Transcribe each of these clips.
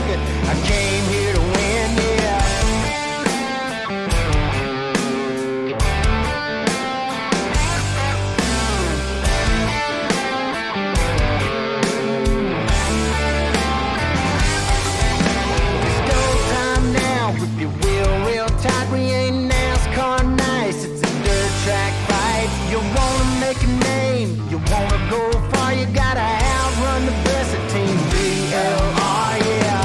second. I came here to win, yeah. It's go time now, whip your wheel real tight. We ain't Nascar nice, it's a dirt track fight. You wanna make a name, you wanna go far, you gotta outrun the best of Team BLR, yeah.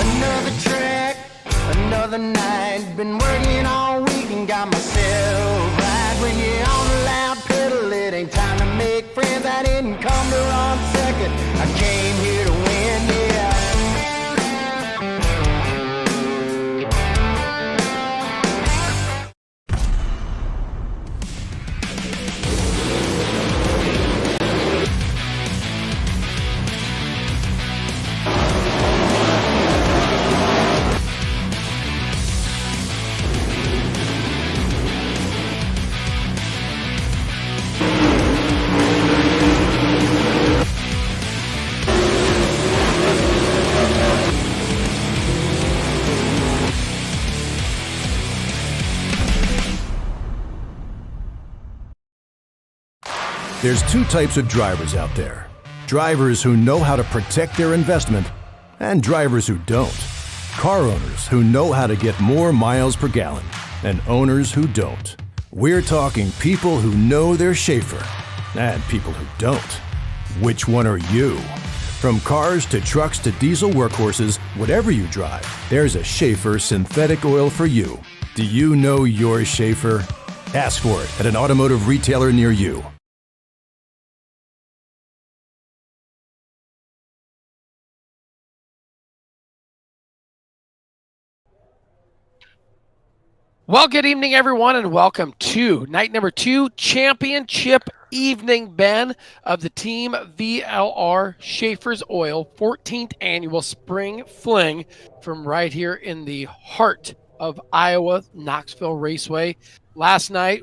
Another track, another night. Been working all week and got myself right. When you're on a loud pedal, it ain't time to make friends. I didn't come to run second, I came here to win, yeah. There's two types of drivers out there. Drivers who know how to protect their investment, and drivers who don't. Car owners who know how to get more miles per gallon, and owners who don't. We're talking people who know their Schaeffer, and people who don't. Which one are you? From cars to trucks to diesel workhorses, whatever you drive, there's a Schaeffer synthetic oil for you. Do you know your Schaeffer? Ask for it at an automotive retailer near you. Well, good evening, everyone, and welcome to night number 2, championship evening, Ben, of the Team VLR Schaeffer's Oil 14th annual Spring Fling from right here in the heart of Iowa, Knoxville Raceway. Last night,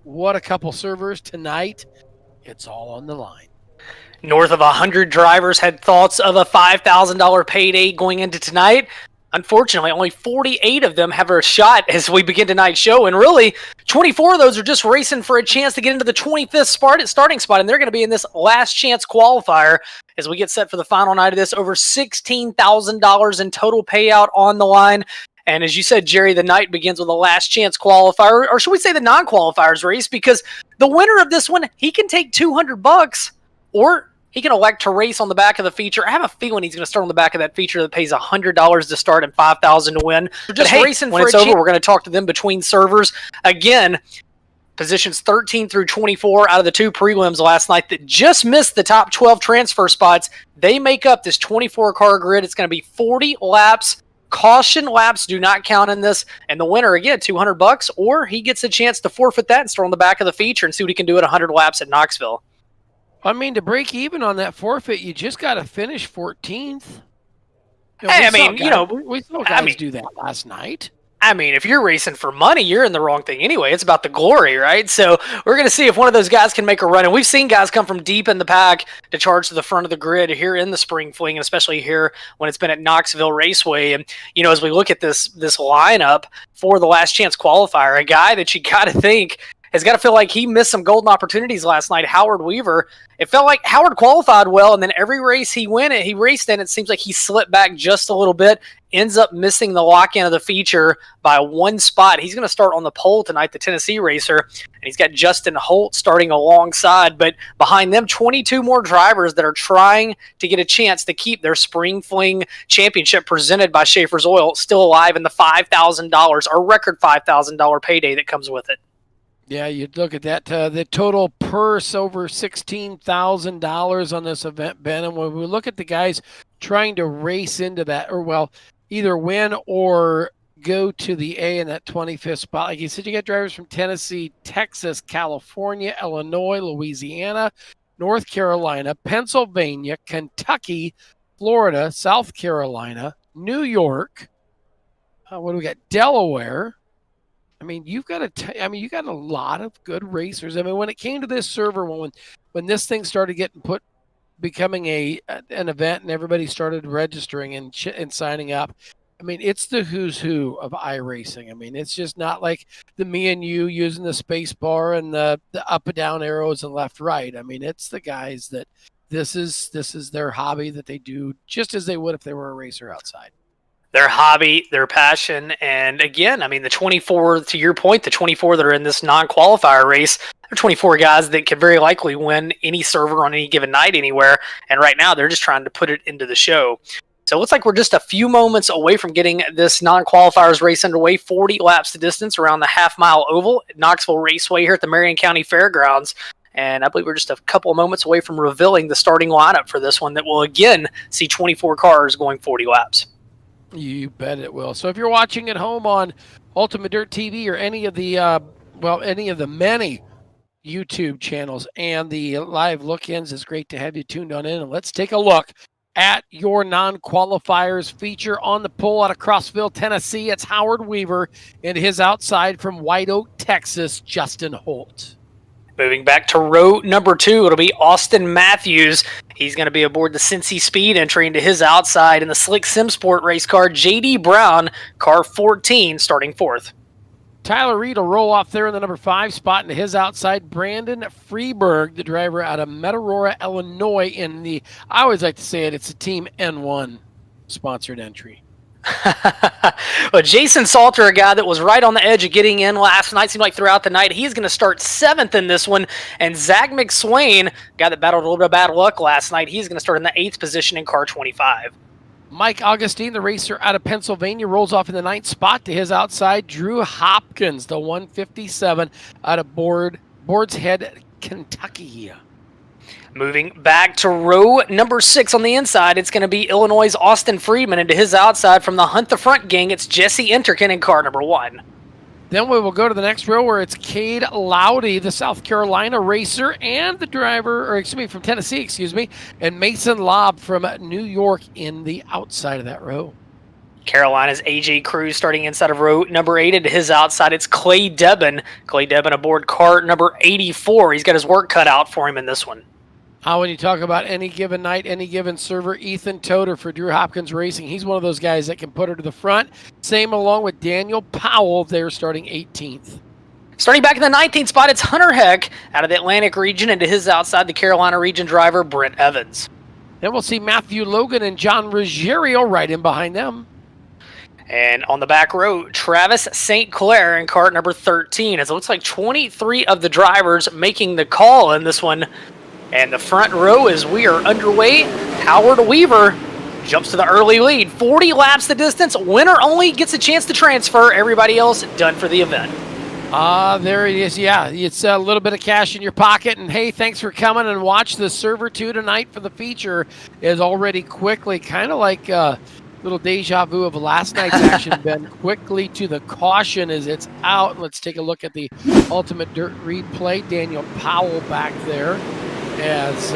what a couple servers. Tonight, it's all on the line. North of 100 drivers had thoughts of a $5,000 payday going into tonight. Unfortunately, only 48 of them have a shot as we begin tonight's show, and really, 24 of those are just racing for a chance to get into the 25th starting spot, and they're going to be in this last chance qualifier as we get set for the final night of this. Over $16,000 in total payout on the line. And as you said, Jerry, the night begins with a last chance qualifier, or should we say the non-qualifiers race, because the winner of this one, he can take $200, or he can elect to race on the back of the feature. I have a feeling he's going to start on the back of that feature that pays $100 to start and $5,000 to win. Just racing when it's over, we're going to talk to them between servers. Again, positions 13 through 24 out of the 2 prelims last night that just missed the top 12 transfer spots. They make up this 24-car grid. It's going to be 40 laps. Caution laps do not count in this. And the winner, again, $200, or he gets a chance to forfeit that and start on the back of the feature and see what he can do at 100 laps at Knoxville. I mean, to break even on that forfeit, you just got to finish 14th. We saw guys do that last night. I mean, if you're racing for money, you're in the wrong thing anyway. It's about the glory, right? So we're going to see if one of those guys can make a run. And we've seen guys come from deep in the pack to charge to the front of the grid here in the Spring Fling, and especially here when it's been at Knoxville Raceway. And, as we look at this lineup for the last chance qualifier, a guy that you got to think has got to feel like he missed some golden opportunities last night, Howard Weaver. It felt like Howard qualified well, and then every race he raced in, it seems like he slipped back just a little bit, ends up missing the lock-in of the feature by 1 spot. He's going to start on the pole tonight, the Tennessee racer, and he's got Justin Holt starting alongside, but behind them, 22 more drivers that are trying to get a chance to keep their Spring Fling championship presented by Schaeffer's Oil still alive in the $5,000, our record $5,000 payday that comes with it. Yeah, you look at that. The total purse over $16,000 on this event, Ben. And when we look at the guys trying to race into that, or well, either win or go to the A in that 25th spot. Like you said, you got drivers from Tennessee, Texas, California, Illinois, Louisiana, North Carolina, Pennsylvania, Kentucky, Florida, South Carolina, New York. What do we got? Delaware. I mean, you got a lot of good racers. I mean, when it came to this server, when this thing started becoming an event, and everybody started registering and signing up. I mean, it's the who's who of iRacing. I mean, it's just not like the me and you using the space bar and the up and down arrows and left right. I mean, it's the guys that this is their hobby that they do just as they would if they were a racer outside. Their hobby, their passion, and again, I mean, the 24, to your point, the 24 that are in this non-qualifier race, they're 24 guys that could very likely win any server on any given night anywhere, and right now they're just trying to put it into the show. So it looks like we're just a few moments away from getting this non-qualifiers race underway, 40 laps to distance around the half-mile oval at Knoxville Raceway here at the Marion County Fairgrounds. And I believe we're just a couple of moments away from revealing the starting lineup for this one that will again see 24 cars going 40 laps. You bet it will. So if you're watching at home on UltimateDirtTV or any of the many YouTube channels and the live look-ins, it's great to have you tuned on in. And let's take a look at your non-qualifiers feature on the pole out of Crossville, Tennessee. It's Howard Weaver and his outside from White Oak, Texas, Justin Holt. Moving back to row number 2, it'll be Austin Matthews. He's going to be aboard the Cincy Speed, entry into his outside in the Slick Sim Sport race car. J.D. Brown, car 14, starting 4th. Tyler Reed will roll off there in the number 5 spot into his outside. Brandon Freeberg, the driver out of Metarora, Illinois, in the, I always like to say it's a Team N1 sponsored entry. Well, Jason Salter, a guy that was right on the edge of getting in last night, seemed like throughout the night, he's going to start 7th in this one. And Zach McSwain, a guy that battled a little bit of bad luck last night, he's going to start in the 8th position in car 25. Mike Augustine, the racer out of Pennsylvania, rolls off in the 9th spot to his outside. Drew Hopkins, the 157 out of Boards Head, Kentucky. Moving back to row number 6 on the inside, it's going to be Illinois' Austin Friedman, and to his outside from the Hunt the Front gang, it's Jesse Enterkin in car number 1. Then we will go to the next row where it's Cade Lowdy, the South Carolina racer, and the driver, from Tennessee, and Mason Lobb from New York in the outside of that row. Carolina's AJ Cruz starting inside of row number 8, and to his outside, it's Clay Debin. Clay Debin aboard car number 84. He's got his work cut out for him in this one. When you talk about any given night, any given server, Ethan Toder for Drew Hopkins Racing, he's one of those guys that can put her to the front. Same along with Daniel Powell, they're starting 18th. Starting back in the 19th spot, it's Hunter Heck out of the Atlantic region, and to his outside, the Carolina region driver, Brent Evans. Then we'll see Matthew Logan and John Ruggiero right in behind them. And on the back row, Travis St. Clair in car number 13, as it looks like 23 of the drivers making the call in this one. And the front row, as we are underway, Howard Weaver jumps to the early lead. 40 laps the distance. Winner only gets a chance to transfer. Everybody else done for the event. There it is. Yeah, it's a little bit of cash in your pocket. And, hey, thanks for coming and watch the Server 2 tonight for the feature is already quickly, kind of like a little deja vu of last night's action, Ben. Quickly to the caution as it's out. Let's take a look at the Ultimate Dirt replay. Daniel Powell back there. As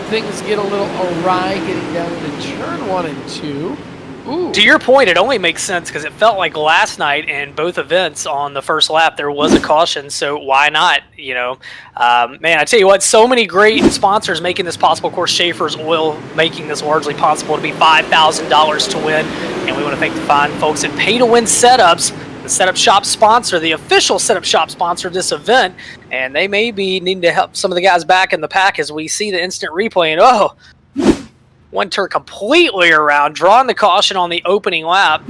things get a little awry getting down to turn 1 and 2. Ooh. To your point, it only makes sense because it felt like last night in both events on the first lap there was a caution, so why not? Man, I tell you what, so many great sponsors making this possible. Of course, Schaeffer's Oil making this largely possible to be $5,000 to win, and we want to thank the fine folks at Pay to Win Setups, the Setup Shop sponsor, the official Setup Shop sponsor of this event, and they may be needing to help some of the guys back in the pack as we see the instant replay, and one turn completely around, drawing the caution on the opening lap,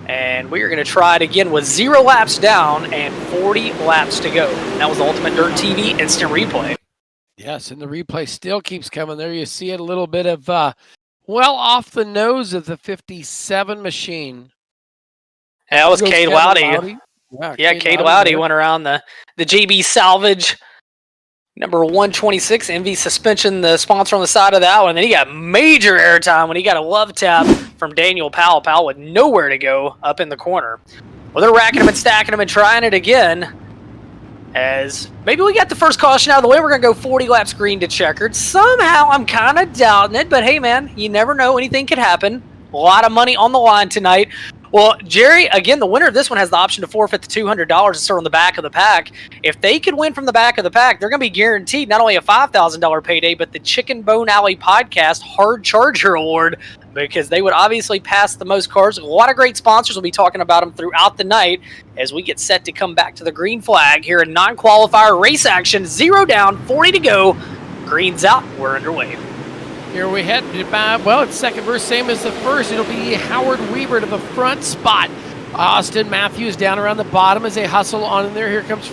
and we are going to try it again with 0 laps down and 40 laps to go. And that was the Ultimate Dirt TV instant replay. Yes, and the replay still keeps coming. There you see it, a little bit of, off the nose of the 57 machine. That was Cade Lowdy. Yeah, Cade Loudy went around the JB Salvage number 126 MV Suspension, the sponsor on the side of that one. And then he got major airtime when he got a love tap from Daniel Powell. Powell with nowhere to go up in the corner. Well, they're racking him and stacking him and trying it again. As maybe we got the first caution out of the way. We're going to go 40 laps green to checkered. Somehow I'm kind of doubting it, but hey, man, you never know. Anything could happen. A lot of money on the line tonight. Well, Jerry, again, the winner of this one has the option to forfeit the $200 and start on the back of the pack. If they could win from the back of the pack, they're going to be guaranteed not only a $5,000 payday, but the Chicken Bone Alley Podcast Hard Charger Award, because they would obviously pass the most cars. A lot of great sponsors. Will be talking about them throughout the night as we get set to come back to the green flag here in non-qualifier race action. 0 down, 40 to go. Green's out. We're underway. Here we head to, well, it's second verse, same as the first. It'll be Howard Weaver to the front spot. Austin Matthews down around the bottom as they hustle on in there. Here comes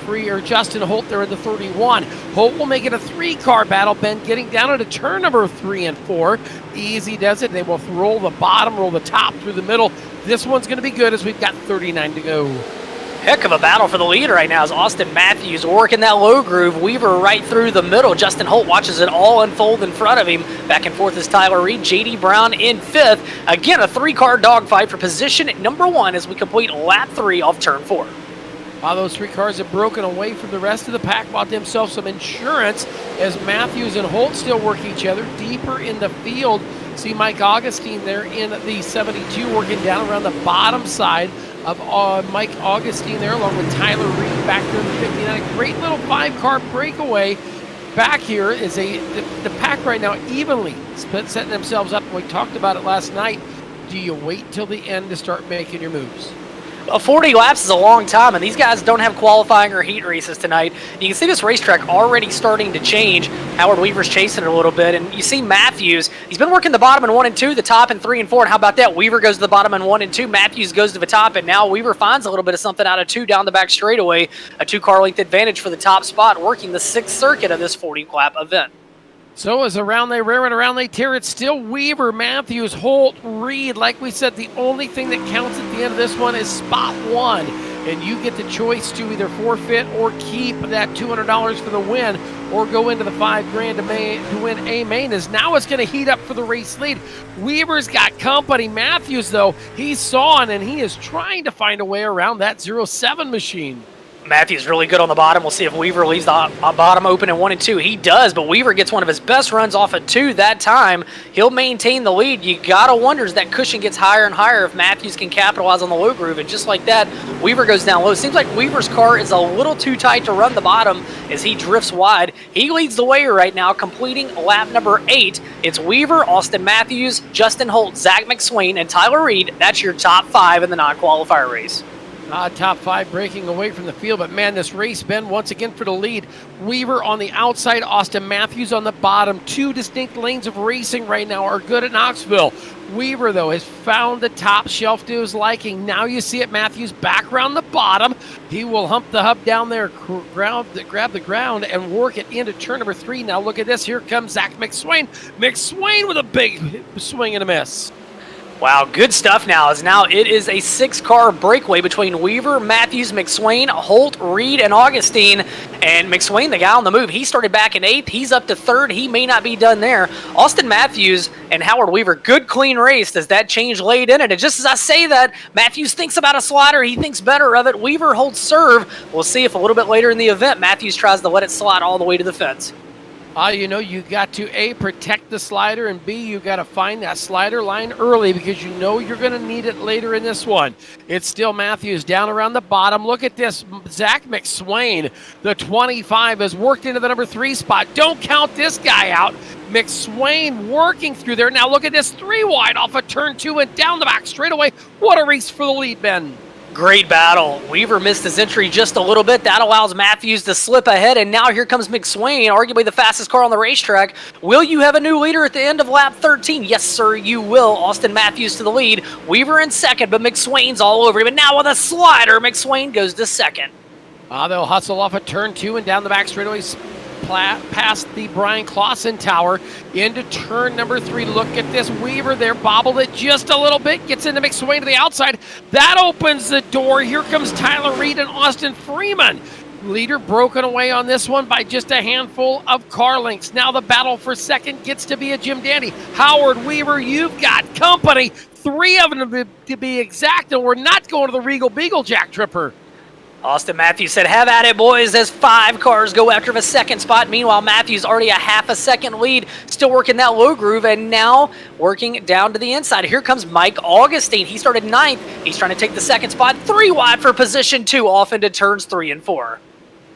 Justin Holt there in the 31. Holt will make it a 3-car battle. Ben getting down into turn number 3 and 4. Easy does it. They will roll the bottom, roll the top through the middle. This one's going to be good as we've got 39 to go. Heck of a battle for the lead right now as Austin Matthews working that low groove. Weaver right through the middle. Justin Holt watches it all unfold in front of him. Back and forth is Tyler Reed. J.D. Brown in 5th. Again, a 3-car dogfight for position at number 1 as we complete lap 3 off turn 4. While those 3 cars have broken away from the rest of the pack, bought themselves some insurance as Matthews and Holt still work each other deeper in the field. See Mike Augustine there in the 72 working down around the bottom side of Mike Augustine there, along with Tyler Reed back there in the 59. A great little 5-car breakaway. Back here is the pack right now evenly setting themselves up. We talked about it last night. Do you wait till the end to start making your moves? 40 laps is a long time, and these guys don't have qualifying or heat races tonight. You can see this racetrack already starting to change. Howard Weaver's chasing it a little bit, and you see Matthews. He's been working the bottom in 1 and 2, the top in 3 and 4, and how about that? Weaver goes to the bottom in 1 and 2, Matthews goes to the top, and now Weaver finds a little bit of something out of 2 down the back straightaway. A 2-car length advantage for the top spot, working the 6th circuit of this 40-lap event. So as around they rear and around they tear, it's still Weaver, Matthews, Holt, Reed. Like we said, the only thing that counts at the end of this one is spot 1. And you get the choice to either forfeit or keep that $200 for the win or go into the $5,000 to win a main. As now it's going to heat up for the race lead. Weaver's got company. Matthews, though, he's sawing and he is trying to find a way around that 07 machine. Matthews really good on the bottom. We'll see if Weaver leaves the bottom open in 1 and 2. He does, but Weaver gets one of his best runs off of 2 that time. He'll maintain the lead. You gotta wonder as that cushion gets higher and higher if Matthews can capitalize on the low groove. And just like that, Weaver goes down low. It seems like Weaver's car is a little too tight to run the bottom as he drifts wide. He leads the way right now, completing lap number 8. It's Weaver, Austin Matthews, Justin Holt, Zach McSwain, and Tyler Reed. That's your top 5 in the non-qualifier race. Top 5 breaking away from the field, but man, this race, Ben, once again for the lead. Weaver on the outside, Austin Matthews on the bottom. 2 distinct lanes of racing right now are good at Knoxville. Weaver, though, has found the top shelf to his liking. Now you see it, Matthews back around the bottom. He will hump the hub down there, grab the ground, and work it into turn number 3. Now look at this. Here comes Zach McSwain. McSwain with a big swing and a miss. Wow, good stuff now. As now it is a 6-car breakaway between Weaver, Matthews, McSwain, Holt, Reed, and Augustine. And McSwain, the guy on the move, he started back in 8th. He's up to 3rd. He may not be done there. Austin Matthews and Howard Weaver, good clean race as that change laid in it. And just as I say that, Matthews thinks about a slider. He thinks better of it. Weaver holds serve. We'll see if a little bit later in the event, Matthews tries to let it slide all the way to the fence. You got to A, protect the slider, and B, you got to find that slider line early because you know you're going to need it later in this one. It's still Matthews down around the bottom. Look at this. Zach McSwain, the 25, has worked into the number 3 spot. Don't count this guy out. McSwain working through there. Now look at this 3 wide off of turn 2 and down the back straightaway. What a race for the lead, Ben. Great battle. Weaver missed his entry just a little bit. That allows Matthews to slip ahead, and now here comes McSwain, arguably the fastest car on the racetrack. Will you have a new leader at the end of lap 13? Yes, sir, you will. Austin Matthews to the lead. Weaver in 2nd, but McSwain's all over him. And now with a slider, McSwain goes to 2nd. They'll hustle off of turn 2 and down the back straightaway. past the Brian Clausen Tower into turn number 3. Look at this Weaver there, bobbled it just a little bit, gets into McSwain to the outside. That opens the door. Here comes Tyler Reed and Austin Freeman. Leader broken away on this one by just a handful of car lengths. Now the battle for second gets to be a Jim Dandy. Howard Weaver, you've got company. 3 of them to be exact, and we're not going to the Regal Beagle, Jack Tripper. Austin Matthews said, have at it, boys, as 5 cars go after the second spot. Meanwhile, Matthews already a half a second lead, still working that low groove, and now working down to the inside. Here comes Mike Augustine. He started 9th. He's trying to take the second spot, 3 wide for position 2, off into turns 3 and 4.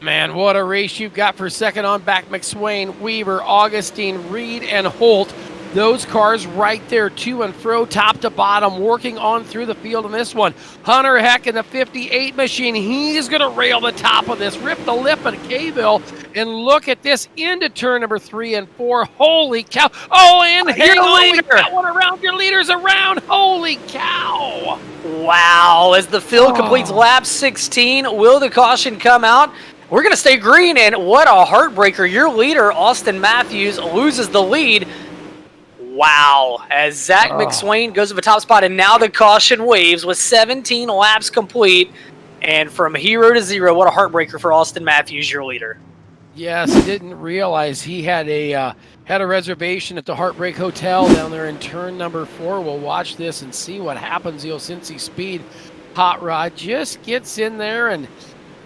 Man, what a race you've got for second on back. McSwain, Weaver, Augustine, Reed, and Holt. Those cars right there, to and fro, top to bottom, working on through the field in this one. Hunter Heck in the 58 machine. He's going to rail the top of this, rip the lip at K-Ville, and look at this into turn number 3 and 4. Holy cow. Oh, and hang on, we got one around. Your leader's around. Holy cow. Wow, as the field completes lap 16, will the caution come out? We're going to stay green, and what a heartbreaker. Your leader, Austin Matthews, loses the lead. Wow, as Zach McSwain goes to the top spot, and now the caution waves with 17 laps complete. And from hero to zero, what a heartbreaker for Austin Matthews, your leader. Yes, didn't realize he had a reservation at the Heartbreak Hotel down there in turn number 4. We'll watch this and see what happens. The Cincy Speed Hot Rod just gets in there and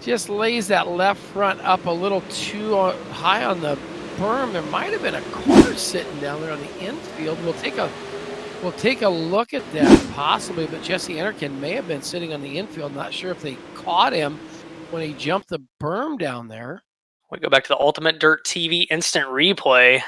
just lays that left front up a little too high on the berm. There might have been a car sitting down there on the infield. We'll take a look at that possibly, but Jesse Enterkin may have been sitting on the infield. Not sure if they caught him when he jumped the berm down there. We go back to the Ultimate Dirt TV instant replay.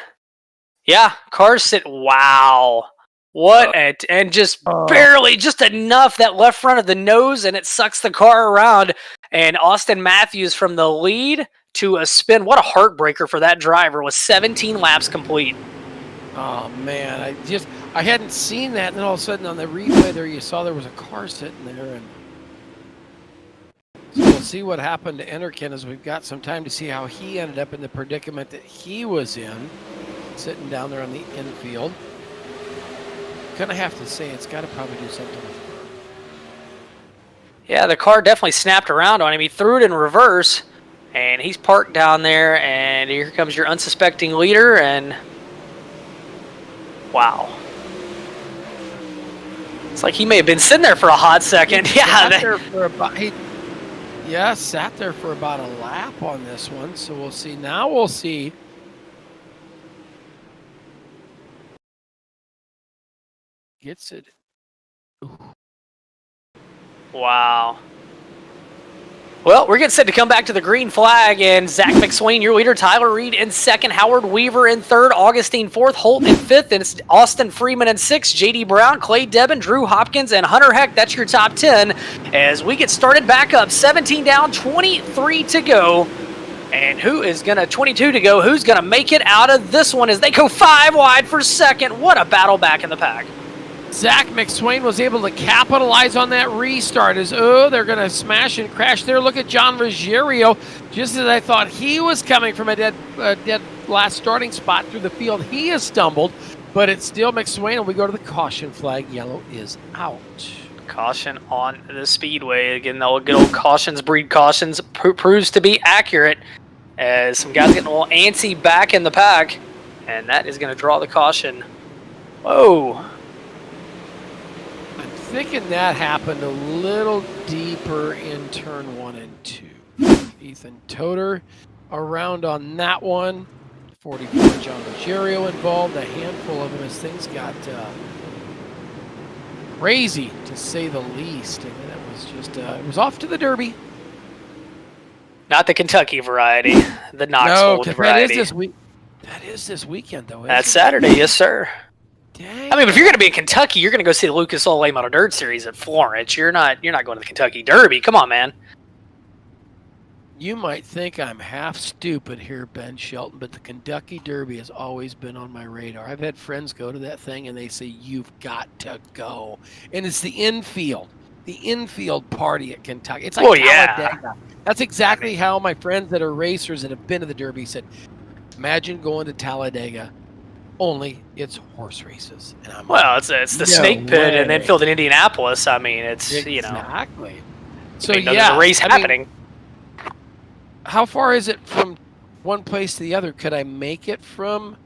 Yeah, cars sit. Wow. And just barely, just enough that left front of the nose, and it sucks the car around. And Austin Matthews from the lead to a spin. What a heartbreaker for that driver with 17 laps complete. Oh, man. I hadn't seen that, and then all of a sudden on the replay there, you saw there was a car sitting there. And so we'll see what happened to Enterkin as we've got some time to see how he ended up in the predicament that he was in, sitting down there on the infield. Gonna have to say it's got to probably do something with it. Yeah, the car definitely snapped around on him. He threw it in reverse, and he's parked down there, and here comes your unsuspecting leader, and wow. It's like he may have been sitting there for a hot second. Sat there for about a lap on this one, so we'll see. Now we'll see. Gets it. Ooh. Wow. Well, we're getting set to come back to the green flag, and Zach McSwain, your leader, Tyler Reed in second, Howard Weaver in third, Augustine fourth, Holt in fifth, and it's Austin Freeman in sixth, J.D. Brown, Clay Debin, Drew Hopkins, and Hunter Heck. That's your top 10 as we get started back up. 17 down, 23 to go. And who is going to, 22 to go, who's going to make it out of this one as they go 5 wide for second? What a battle back in the pack. Zach McSwain was able to capitalize on that restart as, they're going to smash and crash there. Look at John Ruggiero. Just as I thought he was coming from a dead last starting spot through the field, he has stumbled, but it's still McSwain, and we go to the caution flag. Yellow is out. Caution on the speedway. Again, the good old cautions breed cautions. Proves to be accurate as some guys getting a little antsy back in the pack, and that is going to draw the caution. Whoa. Thinking that happened a little deeper in turn 1 and 2. Ethan Toder around on that one. 44 John Ruggiero involved. A handful of them as things got crazy, to say the least. And it was just, it was off to the Derby. Not the Kentucky variety, the Knoxville variety. That is this weekend, though. That's Saturday, yes, sir. Dang. I mean, if you're going to be in Kentucky, you're going to go see the Lucas Oil Late Model Dirt Series at Florence. You're not going to the Kentucky Derby. Come on, man. You might think I'm half stupid here, Ben Shelton, but the Kentucky Derby has always been on my radar. I've had friends go to that thing, and they say, you've got to go. And it's the infield party at Kentucky. It's like Talladega. That's exactly how my friends that are racers that have been to the Derby said, imagine going to Talladega, only it's horse races. And I'm Well, like, it's the snake pit and then filled in Indianapolis. I mean, it's, exactly. So, there's yeah. a race happening. How far is it from one place to the other? Could I make it from...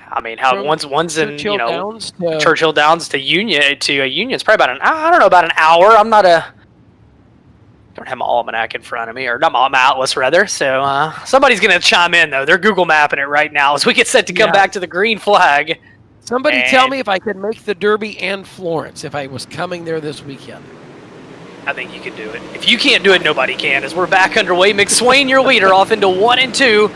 I mean, one's in Churchill Downs to Churchill Downs to Union It's probably about about an hour. I'm not don't have my almanac in front of me, or not my atlas rather. So somebody's gonna chime in though. They're Google mapping it right now as we get set to come back to the green flag. Somebody tell me if I could make the Derby and Florence if I was coming there this weekend. I think you can do it. If you can't do it, nobody can. As we're back underway, McSwain, your leader, off into 1 and 2.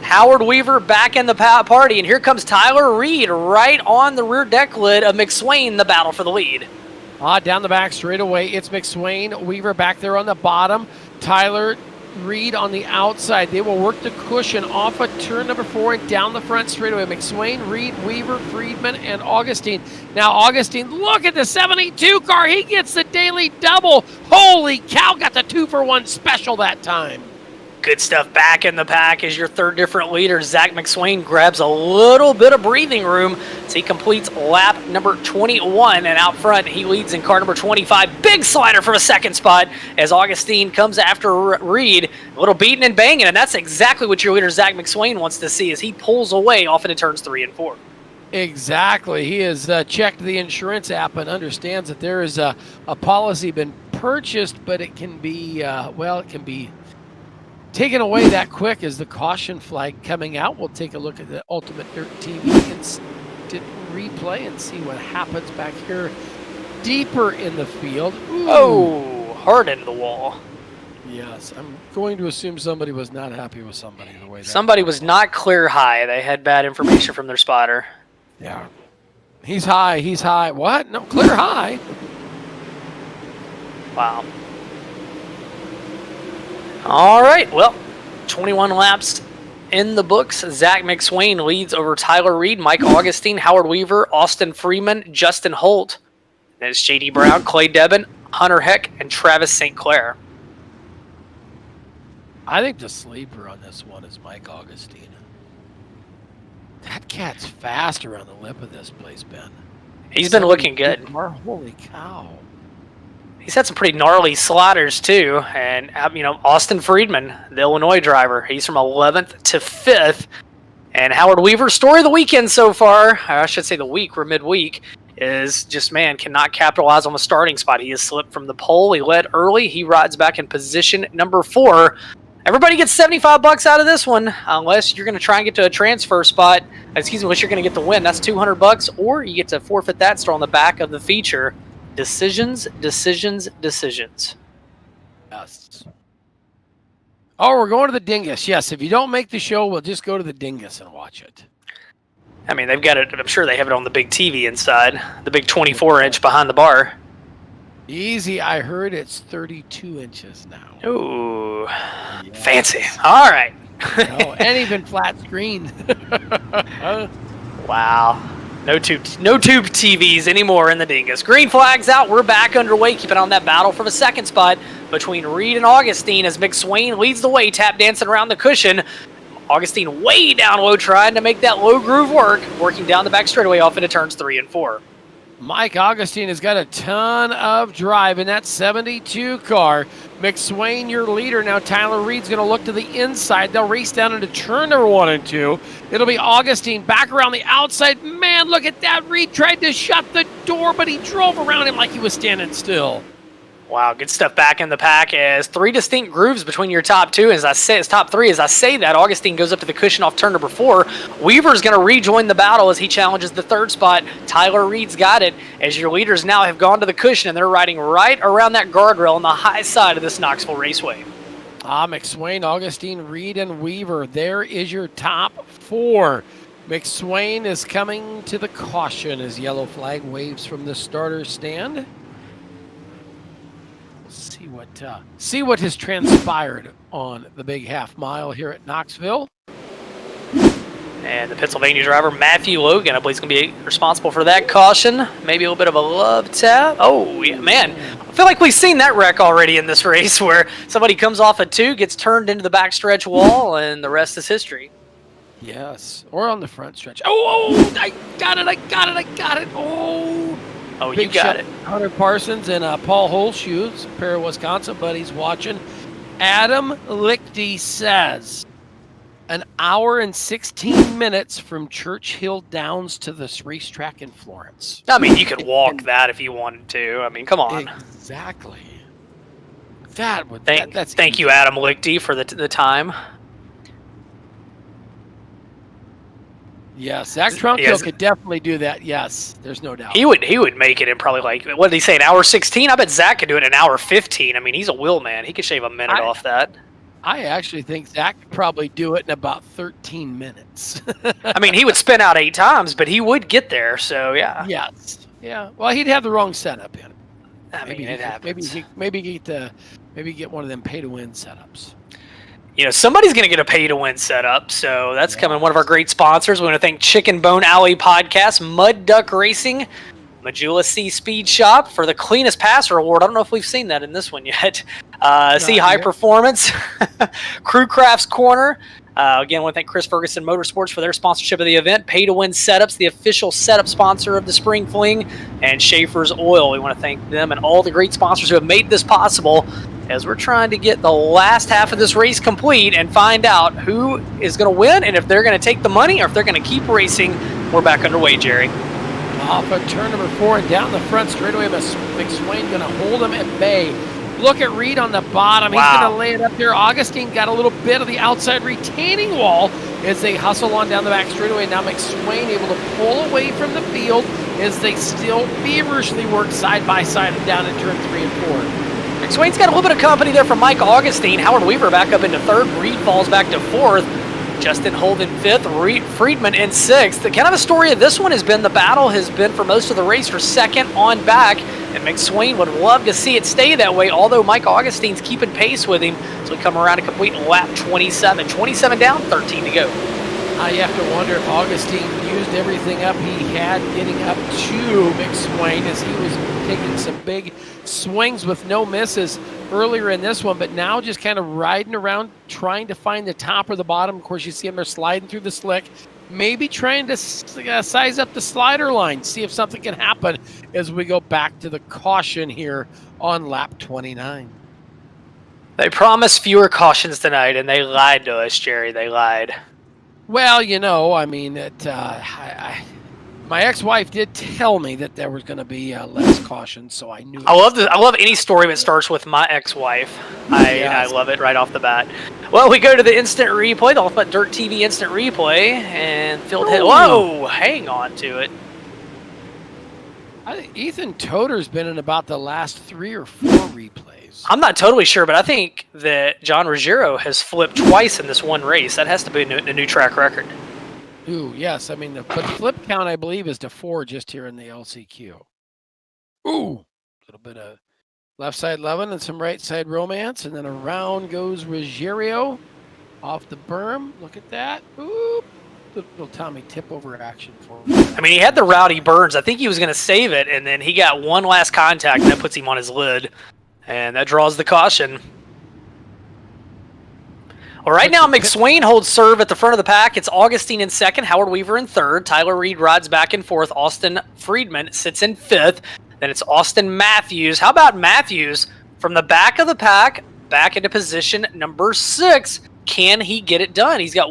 Howard Weaver back in the party, and here comes Tyler Reed right on the rear deck lid of McSwain, the battle for the lead. Down the back straight away, it's McSwain. Weaver back there on the bottom. Tyler Reed on the outside. They will work the cushion off of turn number 4 and down the front straightaway. McSwain, Reed, Weaver, Friedman, and Augustine. Now Augustine, look at the 72 car. He gets the daily double. Holy cow, got the 2-for-1 special that time. Good stuff back in the pack as your third different leader. Zach McSwain grabs a little bit of breathing room as he completes lap number 21. And out front, he leads in car number 25. Big slider for a second spot as Augustine comes after Reed. A little beating and banging, and that's exactly what your leader, Zach McSwain, wants to see as he pulls away off into turns 3 and 4. Exactly. He has checked the insurance app and understands that there is a policy been purchased, but it can be, it can be taken away that quick as the caution flag coming out. We'll take a look at the UltimateDirtTV instant replay and see what happens back here deeper in the field. Ooh. Oh, hard into the wall. Yes, I'm going to assume somebody was not happy with somebody the way that somebody was not clear high. They had bad information from their spotter. Yeah. He's high. He's high. What? No, clear high. Wow. All right, well, 21 laps in the books. Zach McSwain leads over Tyler Reed, Mike Augustine, Howard Weaver, Austin Freeman, Justin Holt. And it's J.D. Brown, Clay Debin, Hunter Heck, and Travis St. Clair. I think the sleeper on this one is Mike Augustine. That cat's fast around the lip of this place, Ben. He's been looking good. Holy cow. He's had some pretty gnarly sliders, too. And, Austin Freedman, the Illinois driver, he's from 11th to 5th. And Howard Weaver, story of the weekend so far, I should say the week, we're midweek, is just, cannot capitalize on the starting spot. He has slipped from the pole. He led early. He rides back in position number 4. Everybody gets $75 out of this one, unless you're going to try and get to a transfer spot. Unless you're going to get the win. That's $200, or you get to forfeit that store on the back of the feature. Decisions, decisions, decisions. Yes. Oh, we're going to the Dingus. Yes, if you don't make the show, we'll just go to the Dingus and watch it. I mean, they've got it. I'm sure they have it on the big TV inside, the big 24-inch behind the bar. Easy. I heard it's 32 inches now. Ooh, yes. Fancy. All right. And even flat screen. Wow. No tube TVs anymore in the Dingus. Green flag's out. We're back underway, keeping on that battle for the second spot between Reed and Augustine as McSwain leads the way, tap dancing around the cushion. Augustine way down low, trying to make that low groove work, working down the back straightaway off into turns 3 and 4. Mike Augustine has got a ton of drive in that 72 car. McSwain, your leader. Now Tyler Reed's going to look to the inside. They'll race down into turn number 1 and 2. It'll be Augustine back around the outside. Man, look at that. Reed tried to shut the door, but he drove around him like he was standing still. Wow, good stuff back in the pack as 3 distinct grooves between your top 2. As I say, it's top 3. As I say that, Augustine goes up to the cushion off turn number 4. Weaver's going to rejoin the battle as he challenges the third spot. Tyler Reed's got it as your leaders now have gone to the cushion and they're riding right around that guardrail on the high side of this Knoxville Raceway. McSwain, Augustine, Reed, and Weaver. There is your top 4. McSwain is coming to the caution as yellow flag waves from the starter stand. See what has transpired on the big half mile here at Knoxville. And the Pennsylvania driver, Matthew Logan, I believe is going to be responsible for that caution. Maybe a little bit of a love tap. Oh, yeah, man. I feel like we've seen that wreck already in this race where somebody comes off a 2, gets turned into the backstretch wall, and the rest is history. Yes, or on the front stretch. Oh, I got it. Oh, you got it. Hunter Parsons and Paul Holshoe, a pair of Wisconsin buddies watching. Adam Lichty says, an hour and 16 minutes from Churchill Downs to this racetrack in Florence. I mean, you could walk that if you wanted to. I mean, come on. Exactly. That would. Thank you, Adam Lichty, for the time. Yes, Zach Trunkill could definitely do that. Yes, there's no doubt. He would make it in probably like, what did he say, an hour 16? I bet Zach could do it in an hour 15. I mean, he's a wheel man. He could shave a minute off that. I actually think Zach could probably do it in about 13 minutes. I mean, he would spin out 8 times, but he would get there. So yeah. Yes. Yeah. Well, he'd have the wrong setup in. I mean, it happens. Maybe get one of them pay-to-win setups. You know, somebody's going to get a pay-to-win setup, so that's coming. One of our great sponsors. We want to thank Chicken Bone Alley Podcast, Mud Duck Racing, Majula C Speed Shop for the cleanest passer award. I don't know if we've seen that in this one yet. C High Performance, Crew Crafts Corner. Again, I want to thank Chris Ferguson Motorsports for their sponsorship of the event. Pay to Win Setups, the official setup sponsor of the Spring Fling, and Schaeffer's Oil. We want to thank them and all the great sponsors who have made this possible as we're trying to get the last half of this race complete and find out who is going to win and if they're going to take the money or if they're going to keep racing. We're back underway, Jerry. Off of turn number 4 and down the front straightaway, McSwain going to hold him at bay. Look at Reed on the bottom. Wow. He's going to lay it up there. Augustine got a little bit of the outside retaining wall as they hustle on down the back straightaway. Now McSwain able to pull away from the field as they still feverishly work side by side down in turn 3 and 4. McSwain's got a little bit of company there from Mike Augustine. Howard Weaver back up into 3rd. Reed falls back to 4th. Justin Holden 5th, Friedman in 6th. The kind of a story of this one has been the battle has been for most of the race for 2nd on back, and McSwain would love to see it stay that way, although Mike Augustine's keeping pace with him. So we come around to complete lap 27. 27 down, 13 to go. You have to wonder if Augustine used everything up he had getting up to McSwain as he was taking some big swings with no misses earlier in this one, but now just kind of riding around trying to find the top or the bottom. Of course, you see him there sliding through the slick, maybe trying to size up the slider line, see if something can happen as we go back to the caution here on lap 29. They promised fewer cautions tonight, and they lied to us, Jerry. They lied. Well, you know, I mean, my ex-wife did tell me that there was going to be less caution, so I knew. I love any story that starts with my ex-wife. I love it right off the bat. Well, we go to the instant replay, the UltimateDirtTV instant replay, and field hit. Whoa, hang on to it. I think Ethan Toder's been in about the last 3 or 4 replays. I'm not totally sure, but I think that John Ruggiero has flipped twice in this one race. That has to be a new track record. Ooh, yes. I mean, but the flip count, I believe, is to 4 just here in the LCQ. Ooh, a little bit of left side loving and some right side romance, and then around goes Ruggiero off the berm. Look at that. Ooh, little Tommy tip over action for him. I mean, he had the Rowdy Burns. I think he was going to save it, and then he got one last contact, and that puts him on his lid, and that draws the caution. Well, right now, McSwain holds serve at the front of the pack. It's Augustine in 2nd, Howard Weaver in 3rd. Tyler Reed rides back in 4th. Austin Friedman sits in 5th. Then it's Austin Matthews. How about Matthews from the back of the pack back into position number 6? Can he get it done? He's got,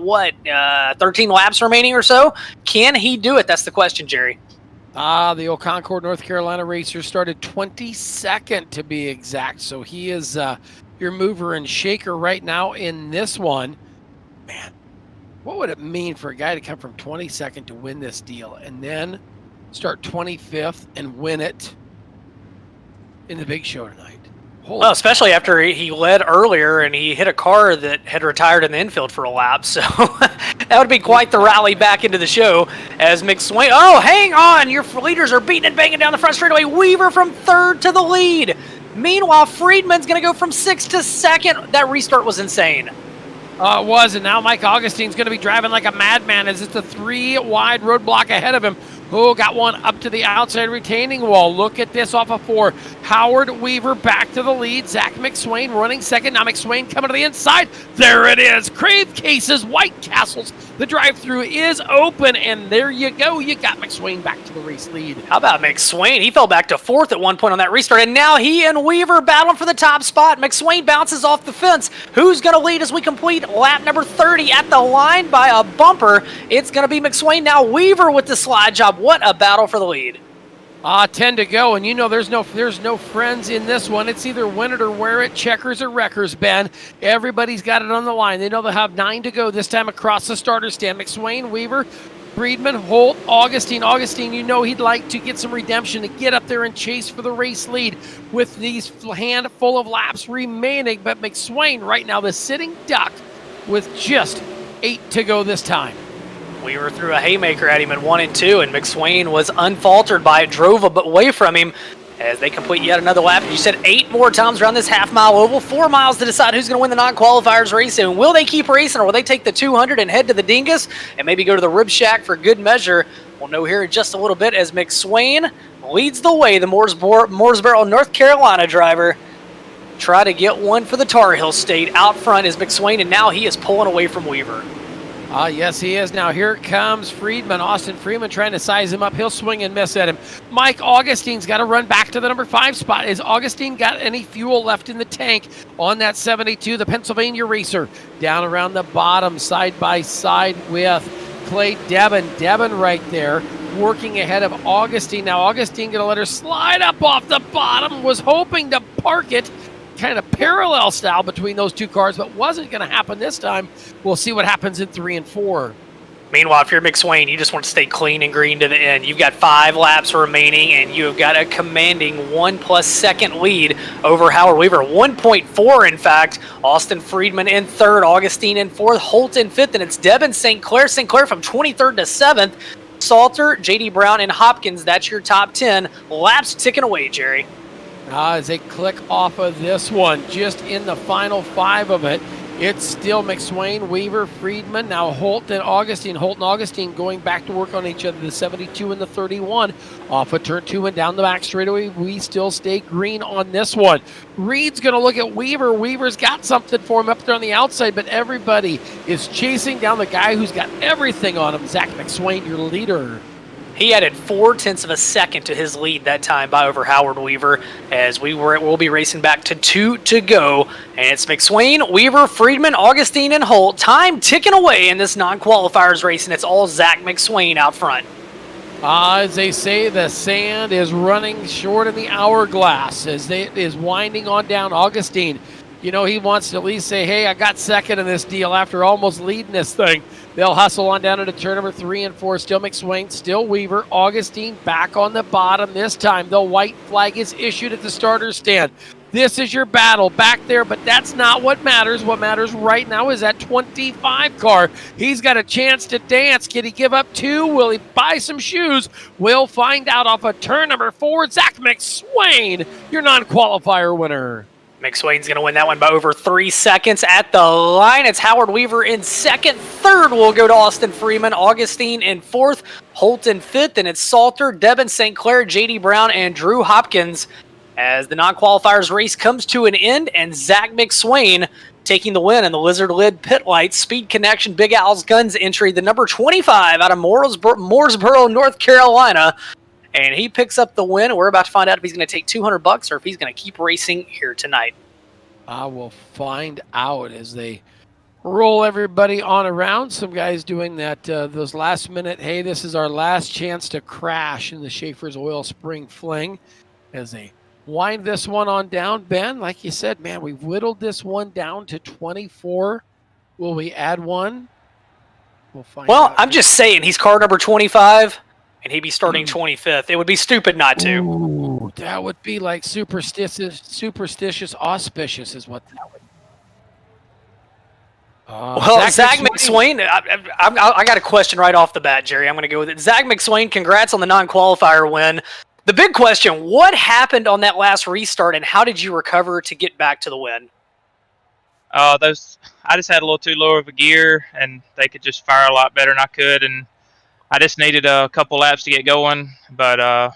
13 laps remaining or so? Can he do it? That's the question, Jerry. The old Concord, North Carolina racer started 22nd to be exact. So he is your mover and shaker right now in this one. Man, what would it mean for a guy to come from 22nd to win this deal and then start 25th and win it in the big show tonight? Well, especially after he led earlier and he hit a car that had retired in the infield for a lap. So that would be quite the rally back into the show as McSwain. Oh, hang on. Your leaders are beating and banging down the front straightaway. Weaver from 3rd to the lead. Meanwhile, Friedman's going to go from 6th to 2nd. That restart was insane. It was, and now Mike Augustine's going to be driving like a madman as it's a 3-wide roadblock ahead of him. Oh, got one up to the outside retaining wall. Look at this off of 4. Howard Weaver back to the lead. Zach McSwain running second. Now McSwain coming to the inside. There it is. Crave Cases, White Castles. The drive-through is open, and there you go. You got McSwain back to the race lead. How about McSwain? He fell back to 4th at one point on that restart, and now he and Weaver battling for the top spot. McSwain bounces off the fence. Who's going to lead as we complete lap number 30 at the line by a bumper? It's going to be McSwain. Now Weaver with the slide job. What a battle for the lead. 10 to go, and you know there's no friends in this one. It's either win it or wear it, checkers or wreckers, Ben. Everybody's got it on the line. They know they'll have 9 to go this time across the starter stand. McSwain, Weaver, Friedman, Holt, Augustine. Augustine, you know he'd like to get some redemption to get up there and chase for the race lead with these handful of laps remaining. But McSwain right now, the sitting duck with just 8 to go this time. Weaver threw a haymaker at him at 1 and 2, and McSwain was unfaltered by it, drove away from him as they complete yet another lap. You said 8 more times around this half-mile oval, 4 miles to decide who's going to win the non-qualifiers race. And will they keep racing, or will they take the 200 and head to the Dingus and maybe go to the Rib Shack for good measure? We'll know here in just a little bit as McSwain leads the way, the Mooresboro, North Carolina driver. Try to get one for the Tar Heel State. Out front is McSwain, and now he is pulling away from Weaver. Yes, he is. Now here comes Friedman. Austin Freeman trying to size him up. He'll swing and miss at him. Mike Augustine's got to run back to the number 5 spot. Has Augustine got any fuel left in the tank on that 72, the Pennsylvania racer? Down around the bottom, side by side with Clay Devin. Devin right there, working ahead of Augustine. Now Augustine going to let her slide up off the bottom. Was hoping to park it kind of parallel style between those two cars, but wasn't going to happen this time. We'll see what happens in 3 and 4. Meanwhile, if you're McSwain, you just want to stay clean and green to the end. You've got 5 laps remaining, and you have got a commanding 1+ second lead over Howard Weaver. 1.4, in fact. Austin Friedman in 3rd, Augustine in 4th, Holt in 5th, and it's Devin St. Clair. St. Clair from 23rd to 7th. Salter, J.D. Brown, and Hopkins, that's your top 10. Laps ticking away, Jerry. As they click off of this one, just in the final 5 of it, it's still McSwain, Weaver, Friedman, now Holt and Augustine. Holt and Augustine going back to work on each other, the 72 and the 31. Off of turn 2 and down the back straightaway, we still stay green on this one. Reed's going to look at Weaver. Weaver's got something for him up there on the outside, but everybody is chasing down the guy who's got everything on him. Zach McSwain, your leader. He added 0.4 of a second to his lead that time by over Howard Weaver, as we'll be racing back to 2 to go. And it's McSwain, Weaver, Friedman, Augustine, and Holt. Time ticking away in this non-qualifiers race, and it's all Zach McSwain out front. As they say, the sand is running short in the hourglass as it is winding on down. Augustine, you know, he wants to at least say, hey, I got second in this deal after almost leading this thing. They'll hustle on down into turn number 3 and 4. Still McSwain, still Weaver. Augustine back on the bottom this time. The white flag is issued at the starter stand. This is your battle back there, but that's not what matters. What matters right now is that 25 car. He's got a chance to dance. Can he give up 2? Will he buy some shoes? We'll find out off of turn number 4. Zach McSwain, your non-qualifier winner. McSwain's going to win that one by over 3 seconds at the line. It's Howard Weaver in 2nd. 3rd will go to Austin Freeman. Augustine in 4th. Holt in 5th. And it's Salter, Devin St. Clair, J.D. Brown, and Drew Hopkins as the non-qualifiers race comes to an end. And Zach McSwain taking the win in the Lizard Lid Pit Light Speed Connection Big Al's Guns entry, the number 25 out of Mooresboro, North Carolina. And he picks up the win. We're about to find out if he's going to take $200 or if he's going to keep racing here tonight. I will find out as they roll everybody on around. Some guys doing that, those last minute, hey, this is our last chance to crash in the Schaeffer's Oil Spring Fling as they wind this one on down. Ben, like you said, man, we've whittled this one down to 24. Will we add one? We'll find out. Well, I'm just saying he's car number 25. And he'd be starting 25th. It would be stupid not to. Ooh, that would be like superstitious, auspicious is what that would be. Well, Zach McSwain, I got a question right off the bat, Jerry. I'm going to go with it. Zach McSwain, congrats on the non-qualifier win. The big question, what happened on that last restart, and how did you recover to get back to the win? Those I just had a little too low of a gear, and they could just fire a lot better than I could, and I just needed a couple laps to get going. But I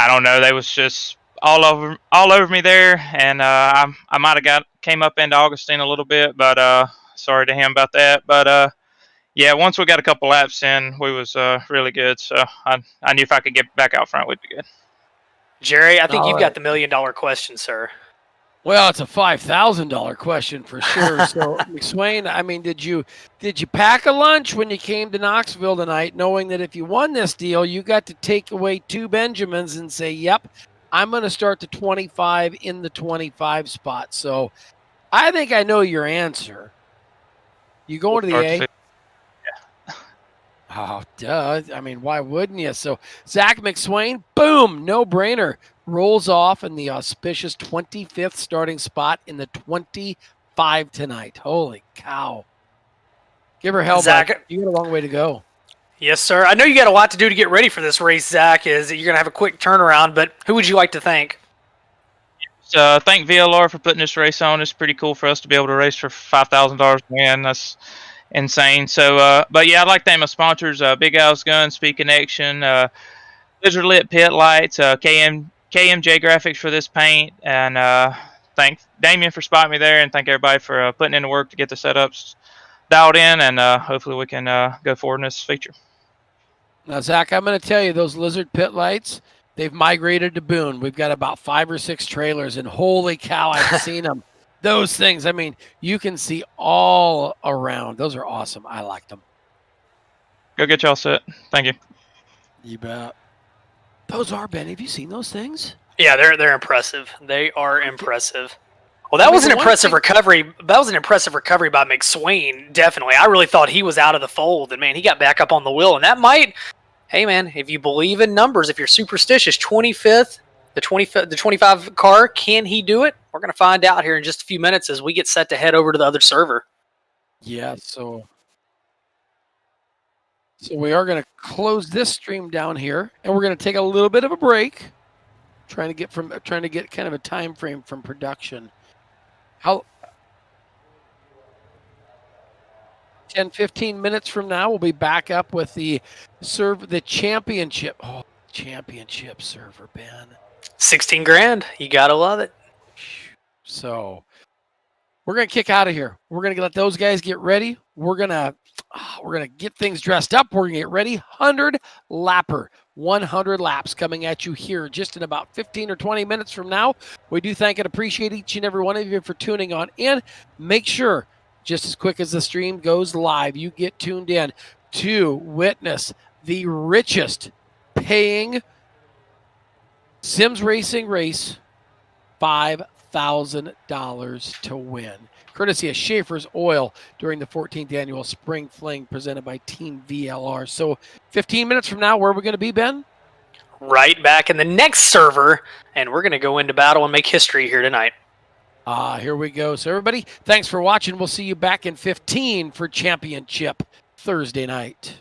don't know, they was just all over me there, and I might have came up into Augustine a little bit, but sorry to him about that. But yeah, once we got a couple laps in, we was really good. So I knew if I could get back out front, we'd be good. Jerry, I think you've got the $1 million question, sir. Well, it's a $5,000 question for sure. So, McSwain, I mean, did you pack a lunch when you came to Knoxville tonight, knowing that if you won this deal, you got to take away 2 Benjamins and say, "Yep, I'm going to start the 25 in the 25 spot." So, I think I know your answer. You going to the A? Oh, duh. I mean, why wouldn't you? So, Zach McSwain, boom, no-brainer, rolls off in the auspicious 25th starting spot in the 25 tonight. Holy cow. Give her hell, Zach. You got a long way to go. Yes, sir. I know you got a lot to do to get ready for this race, Zach. You're going to have a quick turnaround, but who would you like to thank? Thank VLR for putting this race on. It's pretty cool for us to be able to race for $5,000 to win. That's insane. So, but yeah, I'd like to thank my sponsors, Big Al's Gun, Speed Connection, Lizard Lit Pit Lights, KMJ Graphics for this paint, and thank Damien for spotting me there, and thank everybody for putting in the work to get the setups dialed in, and hopefully we can go forward in this feature. Now, Zach, I'm going to tell you, those Lizard Pit Lights, they've migrated to Boone. We've got about 5 or 6 trailers, and holy cow, I've seen them. Those things, I mean, you can see all around. Those are awesome. I like them. Go get y'all set. Thank you. You bet. Those are, Ben. Have you seen those things? Yeah, they're impressive. They are impressive. Well, that was an impressive recovery. That was an impressive recovery by McSwain, definitely. I really thought he was out of the fold, and, man, he got back up on the wheel. And that might, hey, man, if you believe in numbers, if you're superstitious, 25th, the 25 car, can he do it? We're going to find out here in just a few minutes as we get set to head over to the other server. Yeah, so we are going to close this stream down here, and we're going to take a little bit of a break, trying to get kind of a time frame from production. 10-15 minutes from now, we'll be back up with the championship. Oh, championship server, Ben. 16 grand. You got to love it. So we're going to kick out of here. We're going to let those guys get ready. We're going to get things dressed up. We're going to get ready. 100 laps coming at you here just in about 15 or 20 minutes from now. We do thank and appreciate each and every one of you for tuning on in. Make sure, just as quick as the stream goes live, you get tuned in to witness the richest paying Sims Racing race, $5,000 to win, courtesy of Schaeffer's Oil during the 14th annual Spring Fling presented by Team VLR. So 15 minutes from now, where are we going to be, Ben? Right back in the next server, and we're going to go into battle and make history here tonight. Here we go. So everybody, thanks for watching. We'll see you back in 15 for Championship Thursday night.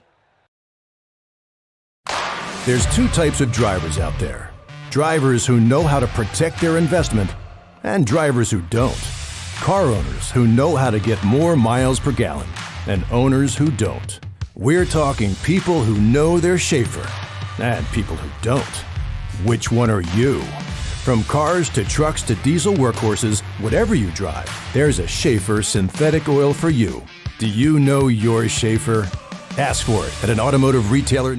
There's 2 types of drivers out there. Drivers who know how to protect their investment, and drivers who don't. Car owners who know how to get more miles per gallon, and owners who don't. We're talking people who know their Schaeffer, and people who don't. Which one are you? From cars to trucks to diesel workhorses, whatever you drive, there's a Schaeffer synthetic oil for you. Do you know your Schaeffer? Ask for it at an automotive retailer.